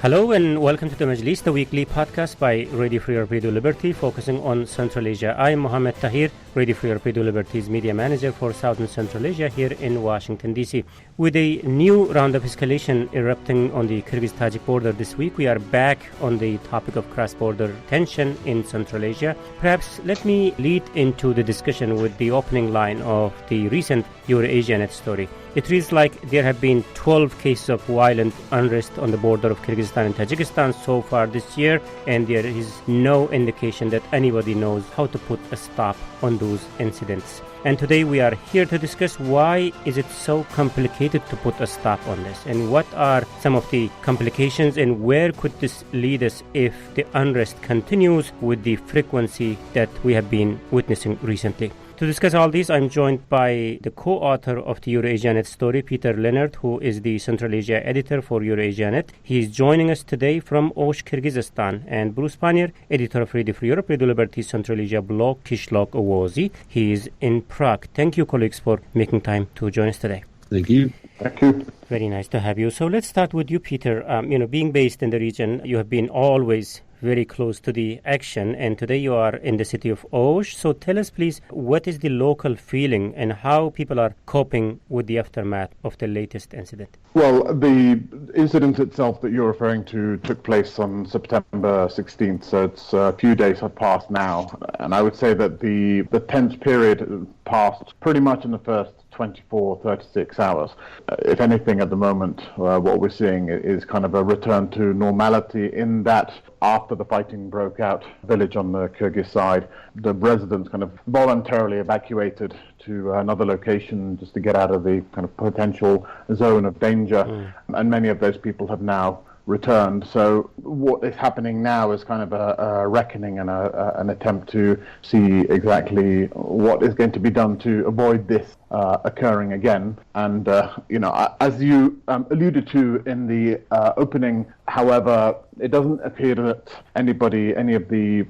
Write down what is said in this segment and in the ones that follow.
Hello and welcome to the Majlis, the weekly podcast by Radio Free Europe, Radio Liberty, focusing on Central Asia. I am Mohammed Tahir, Radio Free Europe, Radio Liberty's media manager for Southern Central Asia here in Washington, D.C. With a new round of escalation erupting on the Kyrgyz-Tajik border this week, we are back on the topic of cross-border tension in Central Asia. Perhaps let me lead into the discussion with the opening line of the recent EuroAsiaNet story. It reads like there have been 12 cases of violent unrest on the border of Kyrgyzstan and Tajikistan so far this year, and there is no indication that anybody knows how to put a stop on those incidents. And today we are here to discuss why is it so complicated to put a stop on this, and what are some of the complications, and where could this lead us if the unrest continues with the frequency that we have been witnessing recently. To discuss all these, I'm joined by the co-author of the EuroAsiaNet story, Peter Leonard, who is the Central Asia editor for EuroAsiaNet. He is joining us today from Osh, Kyrgyzstan, and Bruce Pannier, editor of Radio Free Europe, Radio Liberty Central Asia blog, Kishlok Owozi. He is in Prague. Thank you, colleagues, for making time to join us today. Thank you. Thank you. Very nice to have you. So let's start with you, Peter. Being based in the region, you have been always very close to the action, and today you are in the city of Osh. So tell us, please, what is the local feeling and how people are coping with the aftermath of the latest incident? Well, the incident itself that you're referring to took place on September 16th, so it's a few days have passed now, and I would say that the tense period passed pretty much in the first 24, 36 hours. If anything, at the moment, what we're seeing is kind of a return to normality in that after the fighting broke out, village on the Kyrgyz side, the residents kind of voluntarily evacuated to another location just to get out of the kind of potential zone of danger. And many of those people have now returned. So what is happening now is kind of a reckoning and an attempt to see exactly what is going to be done to avoid this occurring again. And, as you alluded to in the opening, however, it doesn't appear that any of the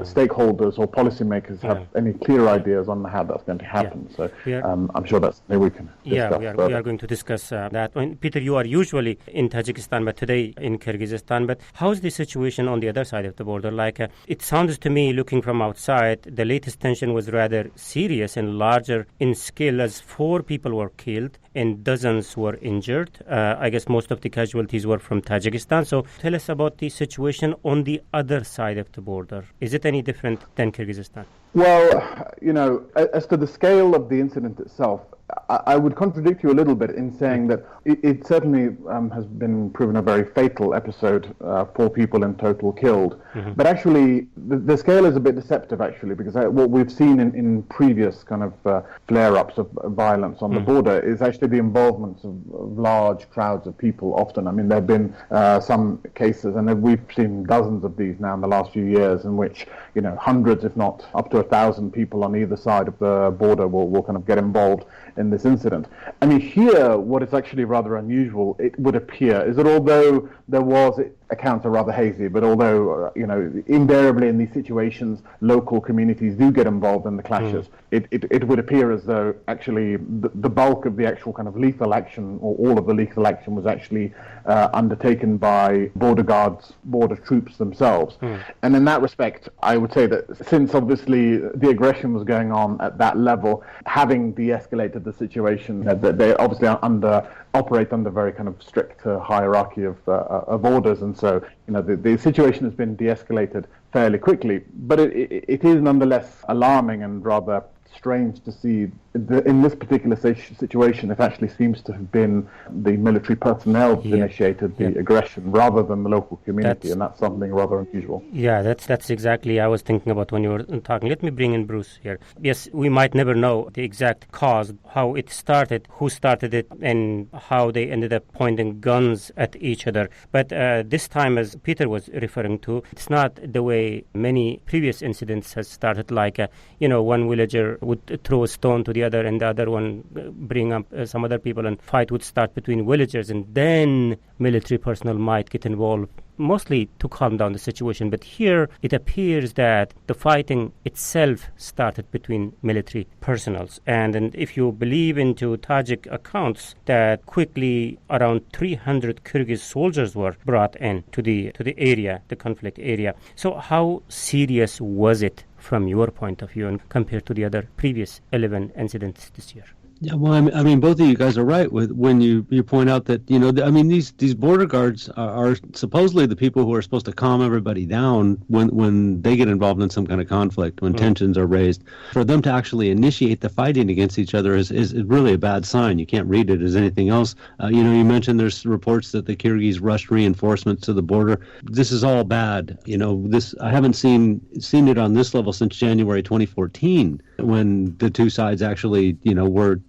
stakeholders or policymakers have any clear ideas on how that's going to happen. So I'm sure that's something we can discuss. We are going to discuss that. Peter, you are usually in Tajikistan, but today in Kyrgyzstan. But how's the situation on the other side of the border? It sounds to me, looking from outside, the latest tension was rather serious and larger in scale, as 4 people were killed and dozens were injured. I guess most of the casualties were from Tajikistan. So tell us about the situation on the other side of the border. Is it any different than Kyrgyzstan? Well, as to the scale of the incident itself, I would contradict you a little bit in saying that it certainly has been proven a very fatal episode, 4 people in total killed. But actually, the scale is a bit deceptive, actually, because what we've seen in previous kind of flare-ups of violence on the border is actually the involvement of large crowds of people often. I mean, there have been some cases, and we've seen dozens of these now in the last few years, in which, hundreds, if not up to 1,000 people on either side of the border will kind of get involved in this incident. I mean, here, what is actually rather unusual, it would appear, is that although there was, accounts are rather hazy, but although, invariably in these situations, local communities do get involved in the clashes, it would appear as though actually the bulk of the actual kind of lethal action, or all of the lethal action, was actually undertaken by border guards, border troops themselves. And in that respect, I would say that since obviously the aggression was going on at that level, having de-escalated the situation, that they obviously operate under very kind of strict hierarchy of orders, and so the situation has been de-escalated fairly quickly. But it is nonetheless alarming and rather strange to see in this particular situation, it actually seems to have been the military personnel that initiated the aggression rather than the local community, and that's something rather unusual. Yeah, that's exactly I was thinking about when you were talking. Let me bring in Bruce here. Yes, we might never know the exact cause, how it started, who started it, and how they ended up pointing guns at each other. But this time, as Peter was referring to, it's not the way many previous incidents has started, like, one villager would throw a stone to the other and the other one bring up some other people, and fight would start between villagers, and then military personnel might get involved mostly to calm down the situation. But here it appears that the fighting itself started between military personnels. And if you believe into Tajik accounts, that quickly around 300 Kyrgyz soldiers were brought in to the area, the conflict area. So how serious was it from your point of view and compared to the other previous 11 incidents this year? Yeah, well, I mean, both of you guys are right when you point out that, these border guards are supposedly the people who are supposed to calm everybody down when they get involved in some kind of conflict, when tensions are raised. For them to actually initiate the fighting against each other is really a bad sign. You can't read it as anything else. You mentioned there's reports that the Kyrgyz rushed reinforcements to the border. This is all bad. I haven't seen it on this level since January 2014, when the two sides actually,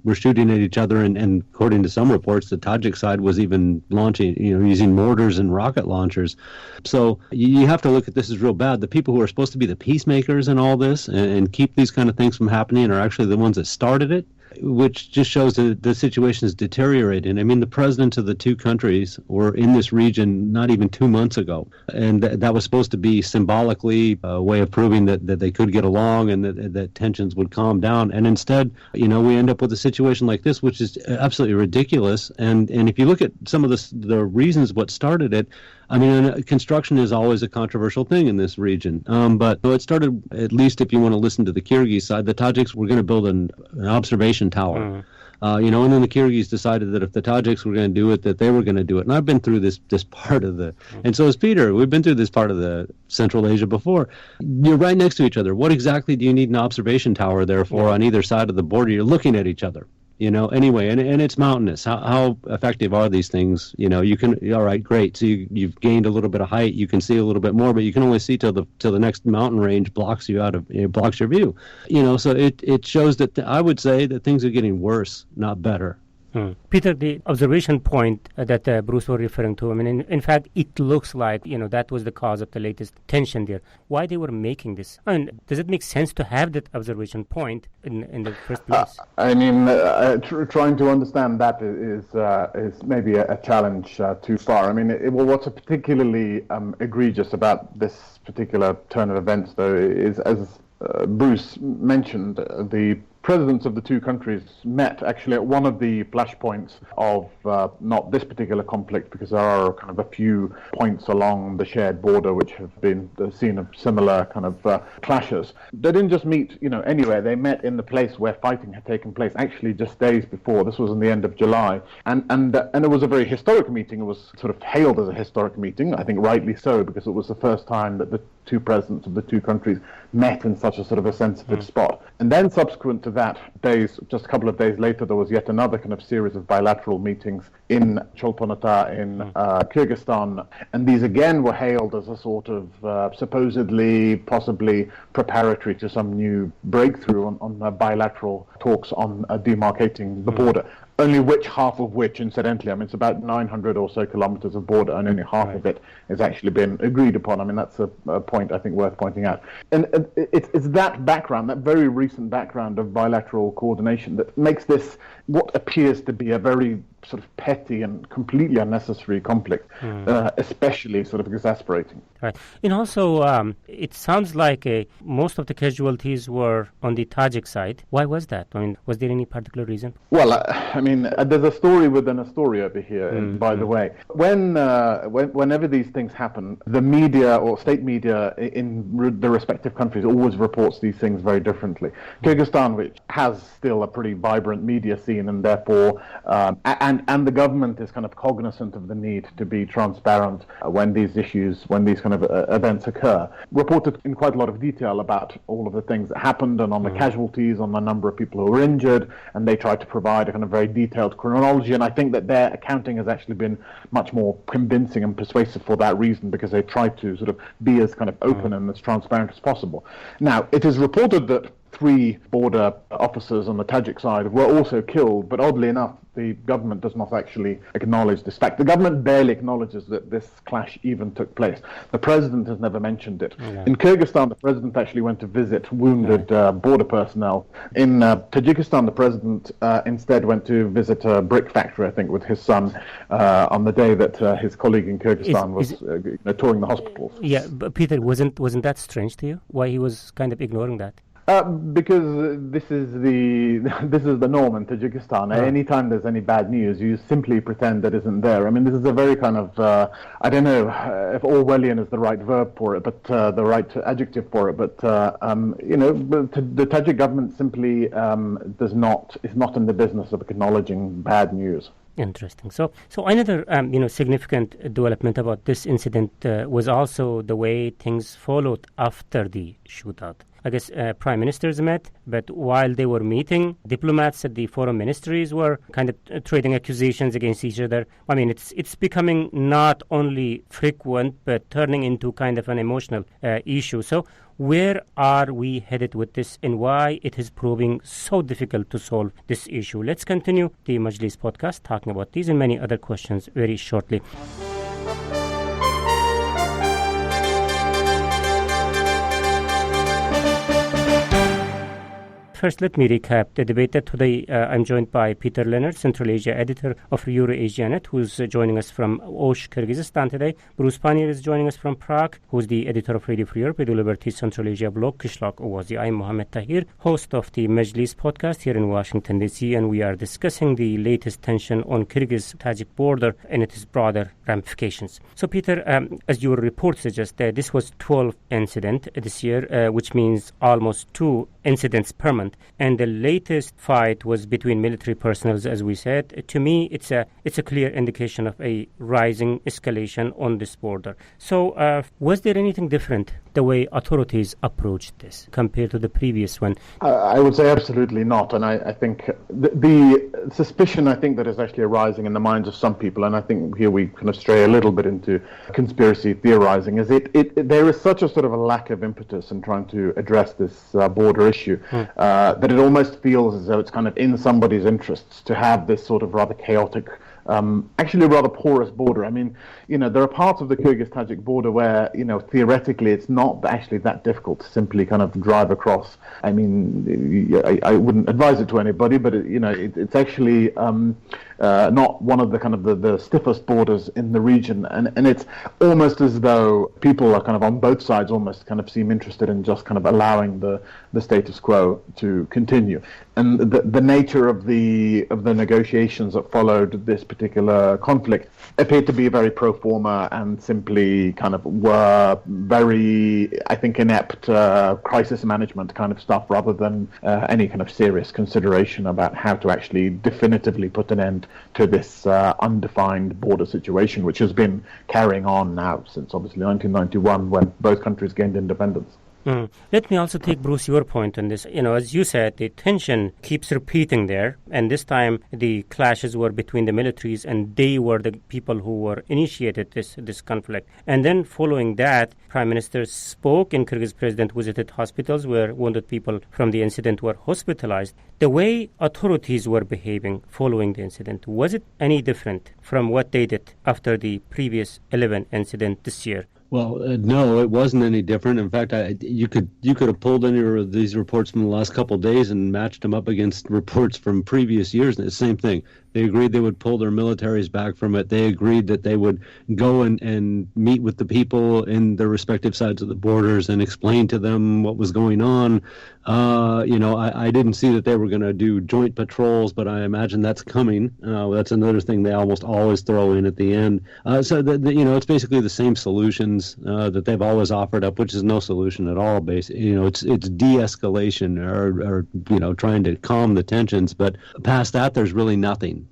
were shooting at each other, and according to some reports, the Tajik side was even launching, using mortars and rocket launchers. So you have to look at this as real bad. The people who are supposed to be the peacemakers in all this and keep these kind of things from happening are actually the ones that started it, which just shows that the situation is deteriorating. I mean, the presidents of the two countries were in this region not even 2 months ago, and that was supposed to be symbolically a way of proving that they could get along and that tensions would calm down. And instead, we end up with a situation like this, which is absolutely ridiculous. And if you look at some of the reasons what started it, I mean, construction is always a controversial thing in this region. But it started, at least if you want to listen to the Kyrgyz side, the Tajiks were going to build an observation tower. And then the Kyrgyz decided that if the Tajiks were going to do it, that they were going to do it. And I've been through this part of and so has Peter. We've been through this part of the Central Asia before. You're right next to each other. What exactly do you need an observation tower there for on either side of the border? You're looking at each other. Anyway, and it's mountainous. How effective are these things? You can, all right, great. So you've gained a little bit of height. You can see a little bit more, but you can only see till the next mountain range blocks your view. So it shows that I would say that things are getting worse, not better. Peter, the observation point that Bruce was referring to, I mean, in fact, it looks like, that was the cause of the latest tension there. Why they were making this? I mean, does it make sense to have that observation point in the first place? Trying to understand that is maybe a challenge too far. I mean, what's particularly egregious about this particular turn of events, though, is, as Bruce mentioned, the presidents of the two countries met actually at one of the flashpoints of not this particular conflict, because there are kind of a few points along the shared border which have been the scene of similar kind of clashes. They didn't just meet, anywhere. They met in the place where fighting had taken place, actually just days before. This was in the end of July, and it was a very historic meeting. It was sort of hailed as a historic meeting, I think rightly so, because it was the first time that the two presidents of the two countries met in such a sort of a sensitive spot. And then subsequent to that, just a couple of days later, there was yet another kind of series of bilateral meetings in Cholponata in Kyrgyzstan, and these again were hailed as a sort of supposedly, possibly preparatory to some new breakthrough on bilateral talks on demarcating the border. Only half of which, incidentally, I mean, it's about 900 or so kilometers of border, and only half of it has actually been agreed upon. I mean, that's a point I think worth pointing out. And it's that background, that very recent background of bilateral coordination, that makes this what appears to be a very sort of petty and completely unnecessary conflict, especially sort of exasperating. Right. And also, it sounds like most of the casualties were on the Tajik side. Why was that? I mean, was there any particular reason? Well, there's a story within a story over here, by the way. Whenever these things happen, the media or state media in the respective countries always reports these things very differently. Kyrgyzstan, which has still a pretty vibrant media scene, and therefore, and the government is kind of cognizant of the need to be transparent when these kind of events occur, reported in quite a lot of detail about all of the things that happened and on the casualties, on the number of people who were injured, and they tried to provide a kind of very detailed chronology. And I think that their accounting has actually been much more convincing and persuasive for that reason, because they tried to sort of be as kind of open and as transparent as possible. Now, it is reported that 3 border officers on the Tajik side were also killed, but oddly enough, the government does not actually acknowledge this fact. The government barely acknowledges that this clash even took place. The president has never mentioned it. Yeah. In Kyrgyzstan, the president actually went to visit wounded border personnel. In Tajikistan, the president instead went to visit a brick factory, I think, with his son on the day that his colleague in Kyrgyzstan was touring the hospitals. Yeah, but Peter, wasn't that strange to you? Why he was kind of ignoring that? Because this is the norm in Tajikistan. Yeah. Anytime there's any bad news, you simply pretend that isn't there. I mean, this is a very kind of, I don't know if Orwellian is the right verb for it, but the right adjective for it. But, the Tajik government simply is not in the business of acknowledging bad news. Interesting. So another significant development about this incident was also the way things followed after the shootout. I guess prime ministers met, but while they were meeting, diplomats at the foreign ministries were kind of trading accusations against each other. I mean, it's becoming not only frequent, but turning into kind of an emotional issue. So where are we headed with this, and why it is proving so difficult to solve this issue? Let's continue the Majlis podcast talking about these and many other questions very shortly. First, let me recap the debate that today I'm joined by Peter Leonard, Central Asia editor of EuroAsiaNet, who's joining us from Osh, Kyrgyzstan today. Bruce Pannier is joining us from Prague, who's the editor of Radio Free Europe, Radio Liberty Central Asia blog, Qishloq Owazi. I'm Mohammed Tahir, host of the Majlis podcast here in Washington, D.C., and we are discussing the latest tension on Kyrgyz-Tajik border and its broader ramifications. So, Peter, as your report suggests, this was 12th incident this year, which means almost 2 incidents per month. And the latest fight was between military personnel, as we said. To me, it's a clear indication of a rising escalation on this border. So was there anything different the way authorities approached this compared to the previous one? I would say absolutely not. And I think the suspicion, I think, that is actually arising in the minds of some people, and I think here we kind of stray a little bit into conspiracy theorizing, is there is such a sort of a lack of impetus in trying to address this border issue that it almost feels as though it's kind of in somebody's interests to have this sort of rather chaotic, actually rather porous border. I mean, there are parts of the Kyrgyz-Tajik border where, theoretically it's not actually that difficult to simply kind of drive across. I mean, I wouldn't advise it to anybody, but it's actually not one of the kind of the stiffest borders in the region, and it's almost as though people are kind of on both sides almost kind of seem interested in just kind of allowing the status quo to continue. And the nature of the negotiations that followed this particular conflict appeared to be very pro forma and simply kind of were very, I think, inept crisis management kind of stuff, rather than any kind of serious consideration about how to actually definitively put an end to this undefined border situation, which has been carrying on now since obviously 1991, when both countries gained independence. Let me also take, Bruce, your point on this. As you said, the tension keeps repeating there, and this time the clashes were between the militaries, and they were the people who were initiated this conflict. And then following that, Prime Minister spoke, and Kyrgyz President visited hospitals where wounded people from the incident were hospitalized. The way authorities were behaving following the incident, was it any different from what they did after the previous 11 incident this year? Well, no, it wasn't any different. In fact, you could have pulled any of these reports from the last couple of days and matched them up against reports from previous years. And it's the same thing. They agreed they would pull their militaries back from it. They agreed that they would go and meet with the people in their respective sides of the borders and explain to them what was going on. I didn't see that they were going to do joint patrols, but I imagine that's coming. That's another thing they almost always throw in at the end. It's basically the same solutions that they've always offered up, which is no solution at all. Basically, it's de-escalation or trying to calm the tensions. But past that, there's really nothing.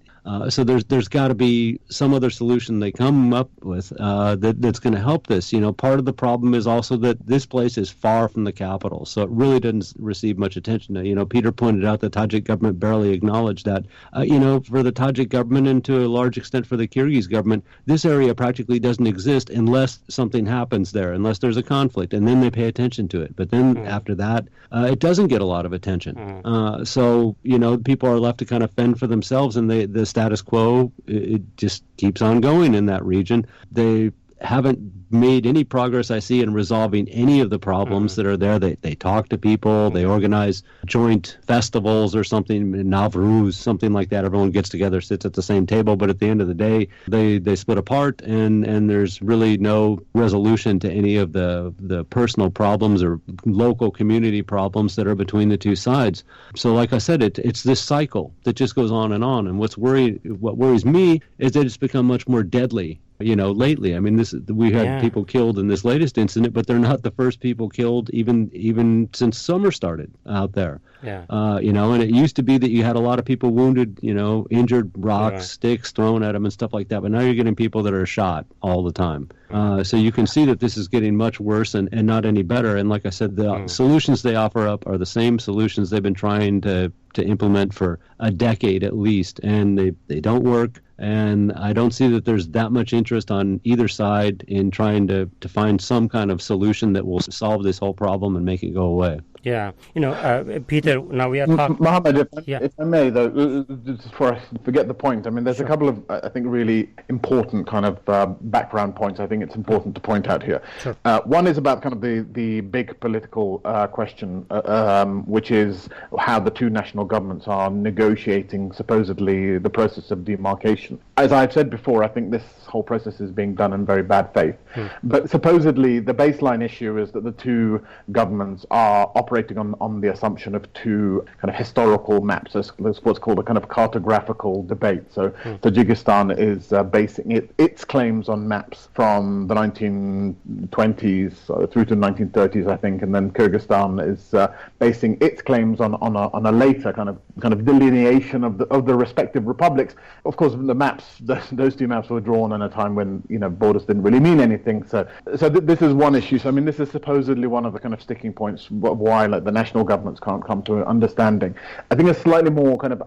So there's got to be some other solution they come up with that's going to help this. Part of the problem is also that this place is far from the capital, so it really doesn't receive much attention. Peter pointed out the Tajik government barely acknowledged that. For the Tajik government and to a large extent for the Kyrgyz government, this area practically doesn't exist unless something happens there, unless there's a conflict, and then they pay attention to it. But then after that, it doesn't get a lot of attention. So people are left to kind of fend for themselves, and the status quo, it just keeps on going in that region. They haven't made any progress, I see, in resolving any of the problems that are there. They talk to people, they organize joint festivals or something, Navruz, something like that. Everyone gets together, sits at the same table, but at the end of the day, they split apart, and there's really no resolution to any of the personal problems or local community problems that are between the two sides. So like I said, it's this cycle that just goes on, and what worries me is that it's become much more deadly lately. I mean, we had people killed in this latest incident, but they're not the first people killed even since summer started out there. And it used to be that you had a lot of people wounded, injured, rocks, sticks thrown at them and stuff like that. But now you're getting people that are shot all the time. So you can see that this is getting much worse and not any better. And like I said, the solutions they offer up are the same solutions they've been trying to implement for a decade at least, and they don't work. And I don't see that there's that much interest on either side in trying to find some kind of solution that will solve this whole problem and make it go away. Yeah. Peter, now we are talking... Mohammed, if I may, though, just before I forget the point, I mean, there's a couple of, I think, really important kind of background points I think it's important to point out here. Sure. One is about kind of the big political question, which is how the two national governments are negotiating, supposedly, the process of demarcation. As I've said before, I think this whole process is being done in very bad faith. But supposedly, the baseline issue is that the two governments are operating on the assumption of two kind of historical maps. There's what's called a kind of cartographical debate. So Tajikistan is basing its claims on maps from the 1920s through to the 1930s, I think, and then Kyrgyzstan is basing its claims on a later kind of delineation of the respective republics. Of course, the maps, those two maps were drawn in a time when borders didn't really mean anything. So this is one issue. So I mean, this is supposedly one of the kind of sticking points why the national governments can't come to an understanding. I think a slightly more kind of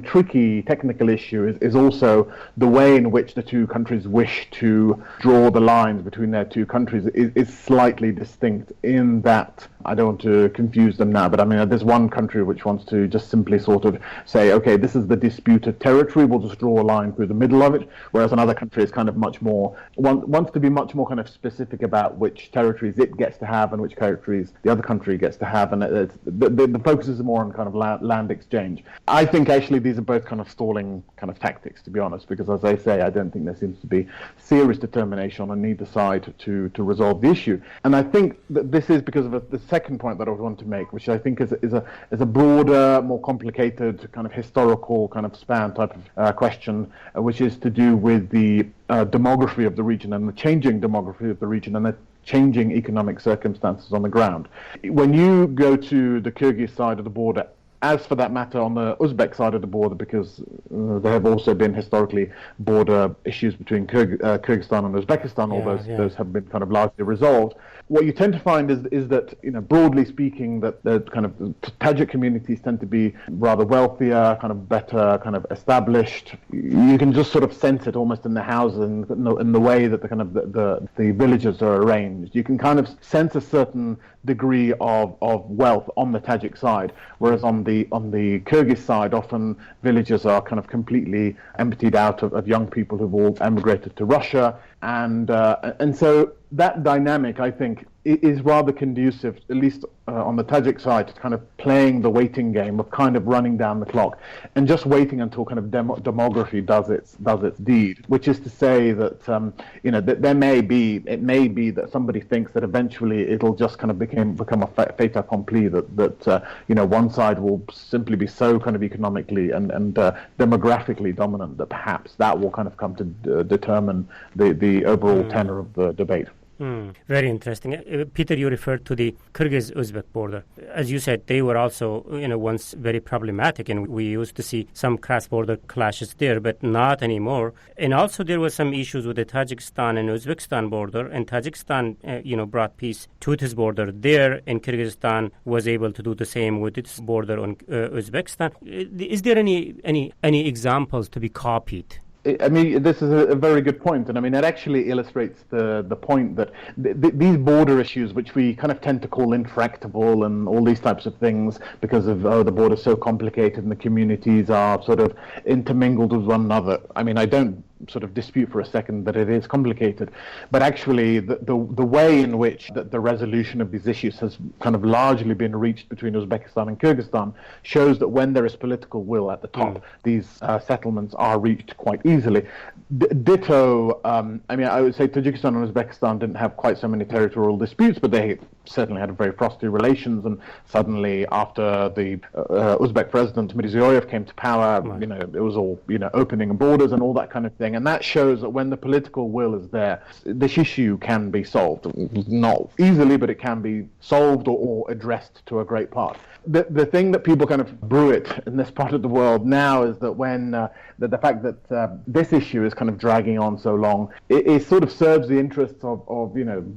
tricky technical issue is also the way in which the two countries wish to draw the lines between their two countries is slightly distinct in that, I don't want to confuse them now, but I mean, there's one country which wants to just simply sort of say, okay, this is the disputed territory, we'll just draw a line through the middle of it, whereas another country is kind of much more, wants to be much more kind of specific about which territories it gets to have and which territories the other country gets to have, and the focus is more on kind of land exchange. I think actually these are both kind of stalling kind of tactics, to be honest, because as I say, I don't think there seems to be serious determination on either side to resolve the issue. And I think that this is because of the second point that I would want to make, which I think is a broader, more complicated kind of historical kind of span type of question, which is to do with the demography of the region and the changing demography of the region and the changing economic circumstances on the ground. When you go to the Kyrgyz side of the border, as for that matter on the Uzbek side of the border, because there have also been historically border issues between Kyrgyzstan and Uzbekistan, although those have been kind of largely resolved. What you tend to find is that, broadly speaking, that the kind of Tajik communities tend to be rather wealthier, kind of better, kind of established. You can just sort of sense it almost in the houses and in the way that the kind of the villages are arranged. You can kind of sense a certain degree of wealth on the Tajik side, whereas on the Kyrgyz side, often villages are kind of completely emptied out of young people who've all emigrated to Russia, and so that dynamic, I think, is rather conducive, at least on the Tajik side, to kind of playing the waiting game of kind of running down the clock and just waiting until kind of demography does its deed. Which is to say that that it may be that somebody thinks that eventually it'll just kind of become a fait accompli that one side will simply be so kind of economically and demographically dominant that perhaps that will kind of come to determine the overall tenor of the debate. Very interesting. Peter, you referred to the Kyrgyz-Uzbek border. As you said, they were also, once very problematic, and we used to see some cross-border clashes there, but not anymore. And also there were some issues with the Tajikistan and Uzbekistan border, and Tajikistan, brought peace to this border there, and Kyrgyzstan was able to do the same with its border on Uzbekistan. Is there any examples to be copied? I mean, this is a very good point, and I mean, it actually illustrates the point that these border issues, which we kind of tend to call intractable and all these types of things, because of the border's so complicated and the communities are sort of intermingled with one another. I mean, I don't sort of dispute for a second that it is complicated, but actually the way in which the resolution of these issues has kind of largely been reached between Uzbekistan and Kyrgyzstan shows that when there is political will at the top, these settlements are reached quite easily. Ditto, I mean, I would say Tajikistan and Uzbekistan didn't have quite so many territorial disputes, but they certainly had very frosty relations, and suddenly after the Uzbek president Mirziyoyev came to power, it was all, opening borders and all that kind of thing. And that shows that when the political will is there, this issue can be solved. Not easily, but it can be solved or addressed to a great part. The thing that people kind of brew it in this part of the world now is that when the fact that this issue is kind of dragging on so long, it sort of serves the interests of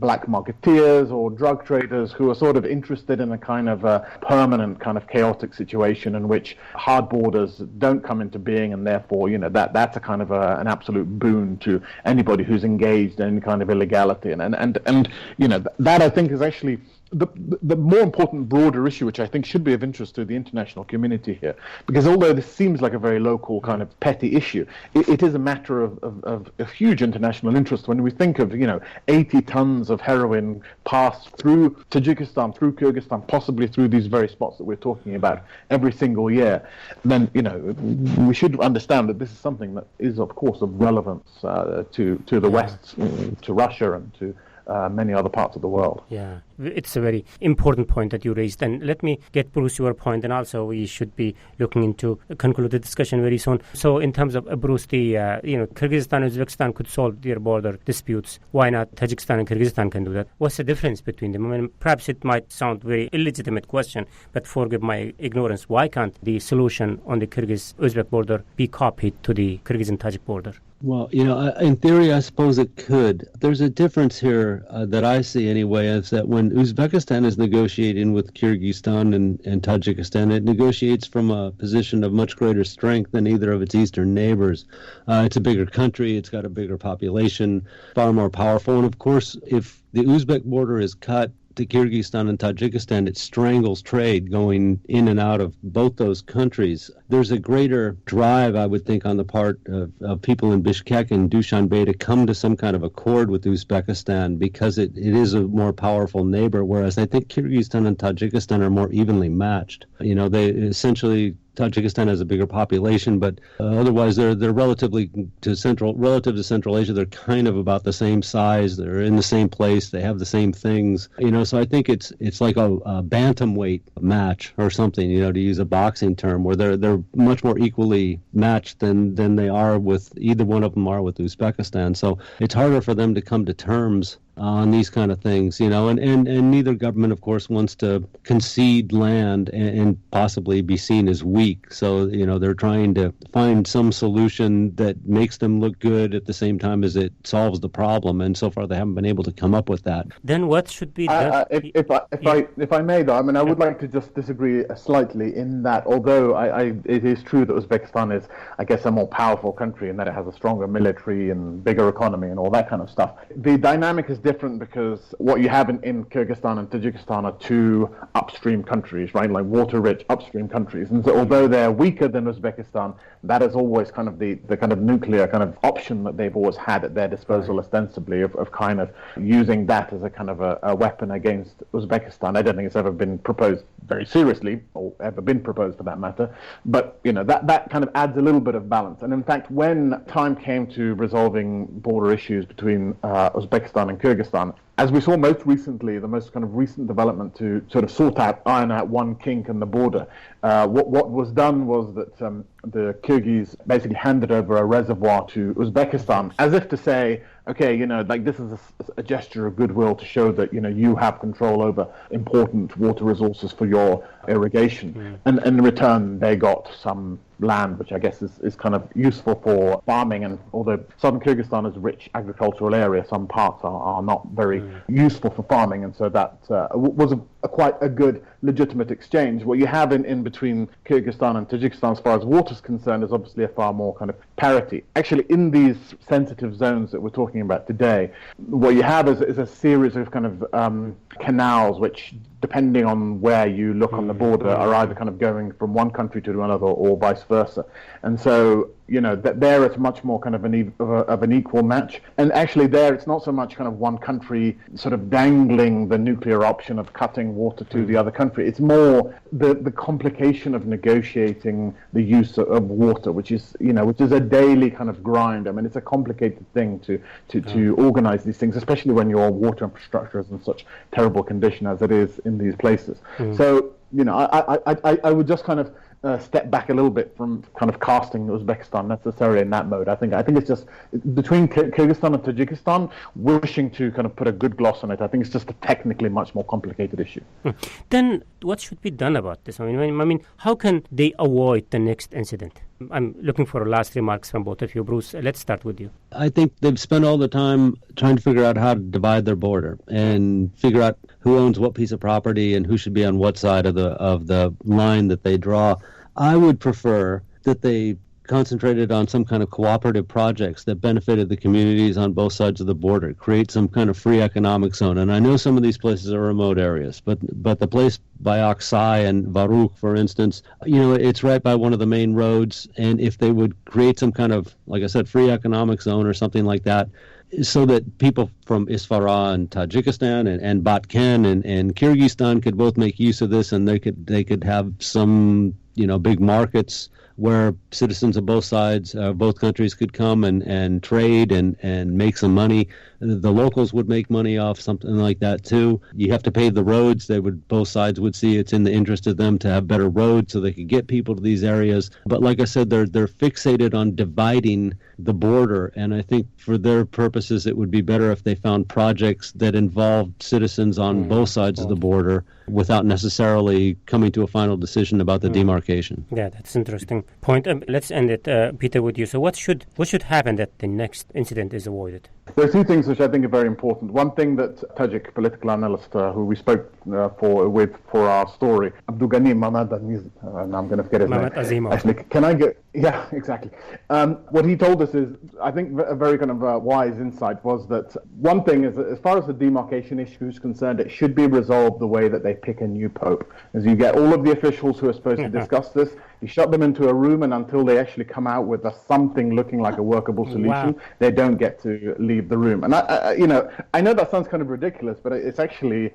black marketeers or drug traders who are sort of interested in a kind of permanent kind of chaotic situation in which hard borders don't come into being, and therefore that's a kind of an absolute boon to anybody who's engaged in any kind of illegality, and that I think is actually the more important, broader issue, which I think should be of interest to the international community here, because although this seems like a very local kind of petty issue, it is a matter of huge international interest. When we think of 80 tons of heroin passed through Tajikistan, through Kyrgyzstan, possibly through these very spots that we're talking about every single year, then we should understand that this is something that is, of course, of relevance to the West, to Russia, and to many other parts of the world. Yeah, it's a very important point that you raised. And let me get, Bruce, your point, and also we should be looking into conclude the discussion very soon. So in terms of, Bruce, the Kyrgyzstan and Uzbekistan could solve their border disputes. Why not Tajikistan and Kyrgyzstan can do that? What's the difference between them? I mean, perhaps it might sound very illegitimate question, but forgive my ignorance. Why can't the solution on the Kyrgyz-Uzbek border be copied to the Kyrgyz and Tajik border? Well, in theory, I suppose it could. There's a difference here that I see anyway, is that when Uzbekistan is negotiating with Kyrgyzstan and Tajikistan, it negotiates from a position of much greater strength than either of its eastern neighbors. It's a bigger country, it's got a bigger population, far more powerful. And of course, if the Uzbek border is cut to Kyrgyzstan and Tajikistan, it strangles trade going in and out of both those countries. There's a greater drive, I would think, on the part of people in Bishkek and Dushanbe to come to some kind of accord with Uzbekistan because it is a more powerful neighbor, whereas I think Kyrgyzstan and Tajikistan are more evenly matched. They essentially, Tajikistan has a bigger population, but otherwise they're relative to Central Asia. They're kind of about the same size. They're in the same place. They have the same things. So I think it's like a bantamweight match or something. To use a boxing term, where they're much more equally matched than they are with either one of them are with Uzbekistan. So it's harder for them to come to terms on these kind of things, and neither government, of course, wants to concede land and possibly be seen as weak. So, they're trying to find some solution that makes them look good at the same time as it solves the problem. And so far, they haven't been able to come up with that. Then what should be done? If I may, though, I mean, I would like to just disagree slightly in that, although it is true that Uzbekistan is, I guess, a more powerful country in that it has a stronger military and bigger economy and all that kind of stuff. The dynamic is different because what you have in Kyrgyzstan and Tajikistan are two upstream countries, right? Like water-rich upstream countries. And so although they're weaker than Uzbekistan, that is always kind of the kind of nuclear kind of option that they've always had at their disposal, ostensibly, of kind of using that as a kind of a weapon against Uzbekistan. I don't think it's ever been proposed very seriously, or ever been proposed for that matter. But, that kind of adds a little bit of balance. And in fact, when time came to resolving border issues between Uzbekistan and Kyrgyzstan, as we saw most recently, the most kind of recent development to sort of iron out one kink in the border, what was done was that the Kyrgyz basically handed over a reservoir to Uzbekistan, as if to say, okay, this is a gesture of goodwill to show that, you have control over important water resources for your irrigation. And in return, they got some land, which I guess is kind of useful for farming. And although southern Kyrgyzstan is a rich agricultural area, some parts are not very useful for farming. And so that was quite a good, legitimate exchange. What you have in between Kyrgyzstan and Tajikistan as far as water is concerned is obviously a far more kind of parity. Actually, in these sensitive zones that we're talking about today, what you have is a series of kind of canals which, depending on where you look on the border, are either kind of going from one country to another or vice versa. And so, there it's much more kind of an equal match. And actually there it's not so much kind of one country sort of dangling the nuclear option of cutting water to the other country. It's more the complication of negotiating the use of water, which is a daily kind of grind. I mean, it's a complicated thing to organize these things, especially when your water infrastructure is in such terrible condition as it is in these places. So, I would just kind of step back a little bit from kind of casting Uzbekistan necessarily in that mode. I think it's just between Kyrgyzstan and Tajikistan, wishing to kind of put a good gloss on it. I think it's just a technically much more complicated issue. Then what should be done about this? I mean, how can they avoid the next incident? I'm looking for last remarks from both of you. Bruce, let's start with you. I think they've spent all the time trying to figure out how to divide their border and figure out who owns what piece of property and who should be on what side of the line that they draw. I would prefer that they concentrated on some kind of cooperative projects that benefited the communities on both sides of the border, create some kind of free economic zone. And I know some of these places are remote areas, but the place by Aksai and Varuk, for instance, it's right by one of the main roads. And if they would create some kind of, like I said, free economic zone or something like that, so that people from Isfahan and Tajikistan and Batken and Kyrgyzstan could both make use of this, and they could have some big markets where citizens of both sides, both countries could come and trade and make some money. The locals would make money off something like that too. You have to pay the roads. Both sides would see it's in the interest of them to have better roads so they could get people to these areas. But like I said, they're fixated on dividing the border, and I think for their purposes it would be better if they found projects that involved citizens on both sides of the border without necessarily coming to a final decision about the demarcation. Yeah, that's an interesting point. Let's end it, Peter, with you. So what should happen that the next incident is avoided? There are two things which I think are very important. One thing that Tajik political analyst who we spoke for our story, Abdulghani Mamad and I'm going to forget his name. Azimov. Actually, can I get... Yeah, exactly. What he told us is, I think a very kind of wise insight was that one thing is that as far as the demarcation issue is concerned, it should be resolved the way that they pick a new pope. As you get all of the officials who are supposed to discuss this, you shut them into a room, and until they actually come out with something looking like a workable solution, they don't get to leave the room. And I know that sounds kind of ridiculous, but it's actually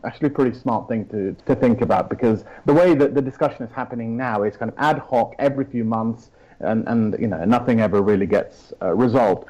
a pretty smart thing to think about, because the way that the discussion is happening now is kind of ad hoc every few months, and nothing ever really gets resolved.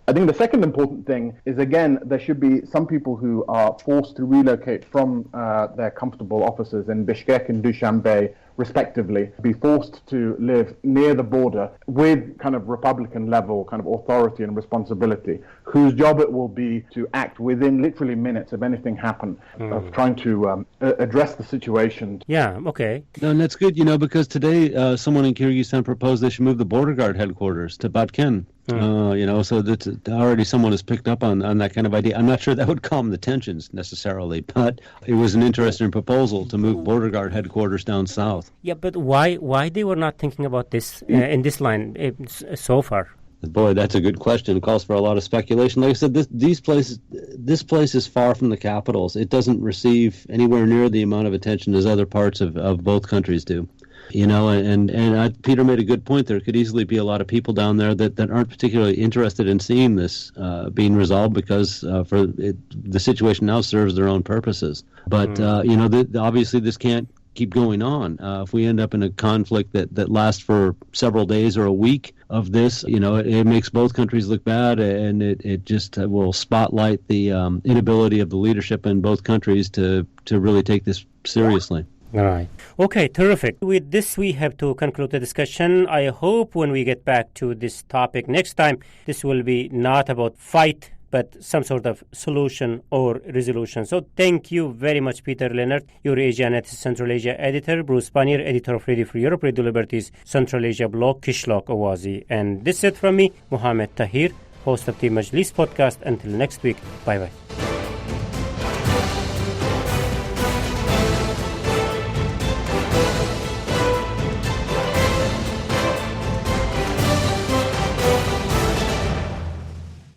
I think the second important thing is, again, there should be some people who are forced to relocate from their comfortable offices in Bishkek and Dushanbe, respectively, be forced to live near the border with kind of Republican level kind of authority and responsibility, whose job it will be to act within literally minutes of anything happen, of trying to address the situation. Yeah, okay. No, and that's good, because today someone in Kyrgyzstan proposed they should move the border guard headquarters to Batken. So that's already someone has picked up on that kind of idea. I'm not sure that would calm the tensions necessarily, but it was an interesting proposal to move border guard headquarters down south. Yeah, but why they were not thinking about this in this line so far? Boy, that's a good question. It calls for a lot of speculation. Like I said, this place is far from the capitals. It doesn't receive anywhere near the amount of attention as other parts of both countries do. And Peter made a good point. There could easily be a lot of people down there that aren't particularly interested in seeing this being resolved, because the situation now serves their own purposes. But obviously this can't keep going on. If we end up in a conflict that lasts for several days or a week of this, it makes both countries look bad, and it just will spotlight the inability of the leadership in both countries to really take this seriously. All right. Okay, terrific. With this, we have to conclude the discussion. I hope when we get back to this topic next time, this will be not about fight, but some sort of solution or resolution. So thank you very much, Peter Leonard, your Asia and Central Asia editor, Bruce Pannier, editor of Radio Free Europe, Radio Liberty's Central Asia blog, Kishlok Awazi. And this is it from me, Mohammed Tahir, host of the Majlis podcast. Until next week, bye-bye.